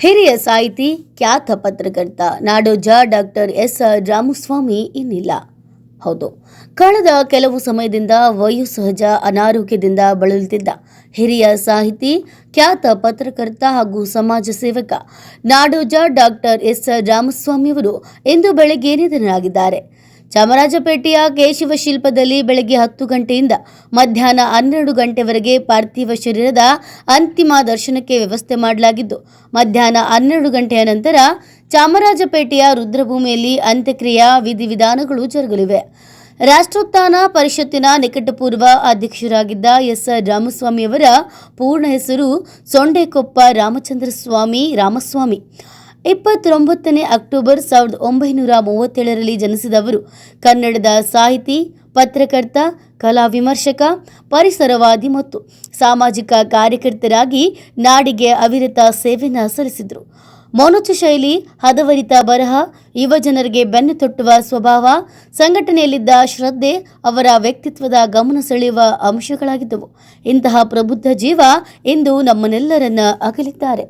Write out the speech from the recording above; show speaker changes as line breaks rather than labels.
ಹಿರಿಯ ಸಾಹಿತಿ, ಖ್ಯಾತ ಪತ್ರಕರ್ತ ನಾಡೋಜ ಡಾಕ್ಟರ್ ಎಸ್ ರಾಮಸ್ವಾಮಿ ಇನ್ನಿಲ್ಲ. ಹೌದು, ಕಳೆದ ಕೆಲವು ಸಮಯದಿಂದ ವಯೋಸಹಜ ಅನಾರೋಗ್ಯದಿಂದ ಬಳಲುತ್ತಿದ್ದ ಹಿರಿಯ ಸಾಹಿತಿ, ಖ್ಯಾತ ಪತ್ರಕರ್ತ ಹಾಗೂ ಸಮಾಜ ಸೇವಕ ನಾಡೋಜ ಡಾಕ್ಟರ್ ಎಸ್ ರಾಮಸ್ವಾಮಿಯವರು ಇಂದು ಬೆಳಗ್ಗೆ ನಿಧನರಾಗಿದ್ದಾರೆ. ಚಾಮರಾಜಪೇಟೆಯ ಕೇಶವ ಶಿಲ್ಪದಲ್ಲಿ ಬೆಳಗ್ಗೆ 10 ಗಂಟೆಯಿಂದ ಮಧ್ಯಾಹ್ನ 12 ಗಂಟೆವರೆಗೆ ಪಾರ್ಥಿವ ಶರೀರದ ಅಂತಿಮ ದರ್ಶನಕ್ಕೆ ವ್ಯವಸ್ಥೆ ಮಾಡಲಾಗಿದ್ದು, ಮಧ್ಯಾಹ್ನ 12 ಗಂಟೆಯ ನಂತರ ಚಾಮರಾಜಪೇಟೆಯ ರುದ್ರಭೂಮಿಯಲ್ಲಿ ಅಂತ್ಯಕ್ರಿಯಾ ವಿಧಿವಿಧಾನಗಳು ಜರುಗಲಿವೆ. ರಾಷ್ಟ್ರೋತ್ಥಾನ ಪರಿಷತ್ತಿನ ನಿಕಟಪೂರ್ವ ಅಧ್ಯಕ್ಷರಾಗಿದ್ದ ಎಸ್ ರಾಮಸ್ವಾಮಿಯವರ ಪೂರ್ಣ ಹೆಸರು ಸೊಂಡೆಕೊಪ್ಪ ರಾಮಚಂದ್ರಸ್ವಾಮಿ ರಾಮಸ್ವಾಮಿ. 29 ಅಕ್ಟೋಬರ್ 1937ರಲ್ಲಿ ಜನಿಸಿದ ಅವರು ಕನ್ನಡದ ಸಾಹಿತಿ, ಪತ್ರಕರ್ತ, ಕಲಾ ವಿಮರ್ಶಕ, ಪರಿಸರವಾದಿ ಮತ್ತು ಸಾಮಾಜಿಕ ಕಾರ್ಯಕರ್ತರಾಗಿ ನಾಡಿಗೆ ಅವಿರತ ಸೇವೆಯನ್ನು ಸಲ್ಲಿಸಿದರು. ಮೌನಚ ಶೈಲಿ, ಹದವರಿತ ಬರಹ, ಯುವಜನರಿಗೆ ಬೆನ್ನು ತಟ್ಟುವ ಸ್ವಭಾವ, ಸಂಘಟನೆಯಲ್ಲಿದ್ದ ಶ್ರದ್ಧೆ ಅವರ ವ್ಯಕ್ತಿತ್ವದ ಗಮನ ಸೆಳೆಯುವ ಅಂಶಗಳಾಗಿದ್ದವು. ಇಂತಹ ಪ್ರಬುದ್ಧ ಜೀವ ಇಂದು ನಮ್ಮನ್ನೆಲ್ಲರನ್ನ ಅಗಲಿದ್ದಾರೆ.